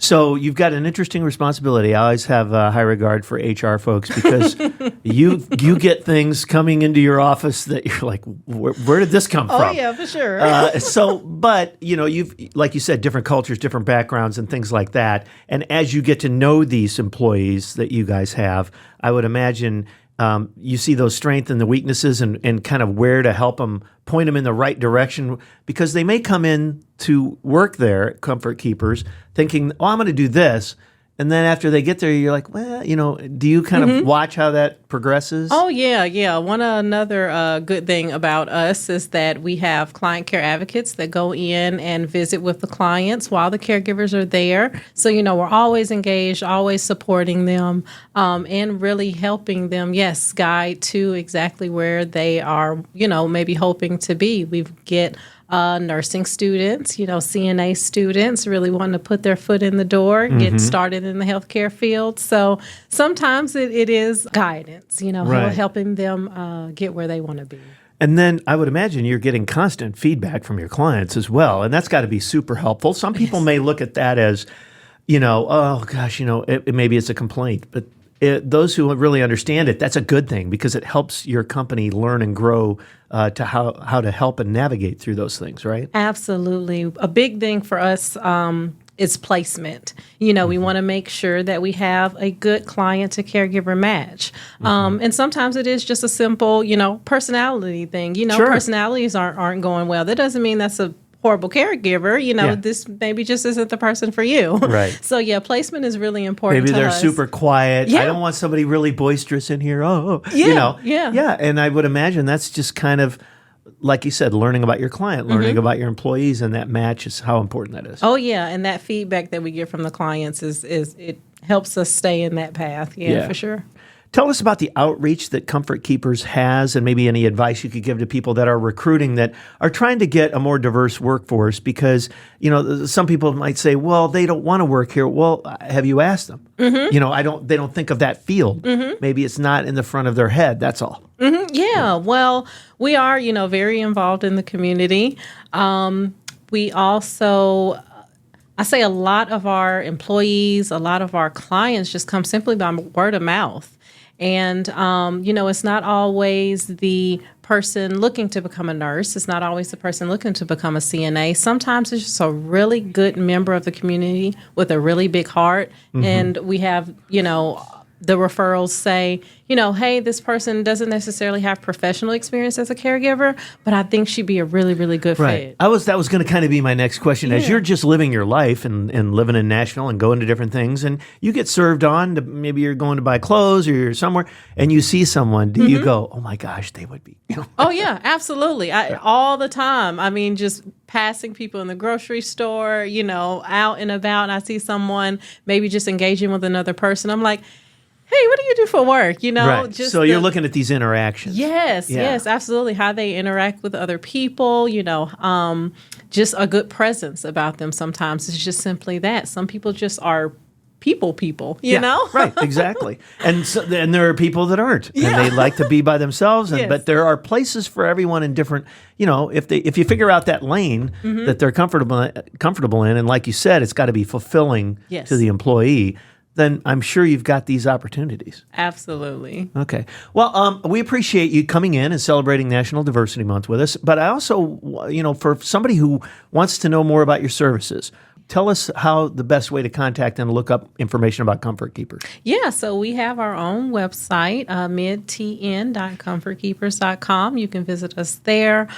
So you've got an interesting responsibility. I always have high regard for HR folks because you get things coming into your office that you're like, where did this come from? Oh yeah, for sure. But you've, like you said, different cultures, different backgrounds, and things like that. And as you get to know these employees that you guys have, I would imagine you see those strengths and the weaknesses and kind of where to help them, point them in the right direction, because they may come in to work there at Comfort Keepers thinking, oh, I'm going to do this. And then after they get there, you're like, well, do you kind of watch how that progresses? Oh, yeah. Another good thing about us is that we have client care advocates that go in and visit with the clients while the caregivers are there. So, we're always engaged, always supporting them, and really helping them, guide to exactly where they are, maybe hoping to be. We get nursing students, CNA students really wanting to put their foot in the door, get started in the healthcare field. So sometimes it is guidance, Right. helping them get where they want to be. And then I would imagine you're getting constant feedback from your clients as well. And that's got to be super helpful. Some people may look at that as, oh gosh, maybe it's a complaint. But those who really understand it, that's a good thing because it helps your company learn and grow to how to help and navigate through those things, right? Absolutely. A big thing for us is placement. We want to make sure that we have a good client to caregiver match. And sometimes it is just a simple, personality thing. Sure. Personalities aren't going well. That doesn't mean that's a horrible caregiver, this maybe just isn't the person for you. Right. So placement is really important. Maybe to they're us. super quiet. Yeah. I don't want somebody really boisterous in here. Yeah. Yeah. And I would imagine that's just kind of, like you said, learning about your client, learning about your employees, and that match is how important that is. Oh yeah, and that feedback that we get from the clients is it helps us stay in that path. Yeah, for sure. Tell us about the outreach that Comfort Keepers has and maybe any advice you could give to people that are recruiting that are trying to get a more diverse workforce because, some people might say, well, they don't want to work here. Well, have you asked them? They don't think of that field. Maybe it's not in the front of their head. That's all. Yeah, well, we are, very involved in the community. We also... I say a lot of our employees, a lot of our clients just come simply by word of mouth. And, it's not always the person looking to become a nurse. It's not always the person looking to become a CNA. Sometimes it's just a really good member of the community with a really big heart. And we have, the referrals say, hey, this person doesn't necessarily have professional experience as a caregiver, but I think she'd be a really, really good fit. That was going to kind of be my next question. As you're just living your life and living in Nashville and going to different things, and you get served on, maybe you're going to buy clothes or you're somewhere, and you see someone, do you go, oh my gosh, they would be. Oh, yeah, absolutely. All the time. I mean, just passing people in the grocery store, out and about, and I see someone maybe just engaging with another person. I'm like, hey, what do you do for work? Right. So you're looking at these interactions. Yes, absolutely. How they interact with other people, just a good presence about them sometimes. It's just simply that. Some people just are people, you know? Right, exactly. And there are people that aren't. And they like to be by themselves. But there are places for everyone in different, if you figure out that lane that they're comfortable in, and like you said, it's got to be fulfilling to the employee, then I'm sure you've got these opportunities. Absolutely. Okay. Well, we appreciate you coming in and celebrating National Diversity Month with us. But I also, for somebody who wants to know more about your services, tell us how the best way to contact and look up information about Comfort Keepers. Yeah, so we have our own website, midtn.comfortkeepers.com. You can visit us there.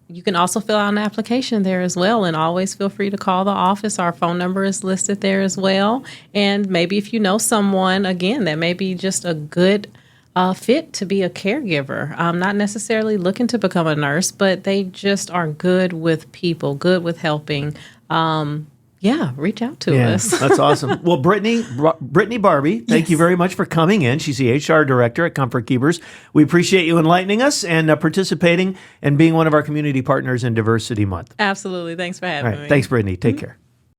You can also fill out an application there as well, and always feel free to call the office. Our phone number is listed there as well. And maybe if you know someone, again, that may be just a good fit to be a caregiver, not necessarily looking to become a nurse, but they just are good with people, good with helping. Reach out to us. That's awesome. Well, Brittany Barbie, thank you very much for coming in. She's the HR director at Comfort Keepers. We appreciate you enlightening us and participating and being one of our community partners in Diversity Month. Absolutely. Thanks for having me. Thanks, Brittany. Take care.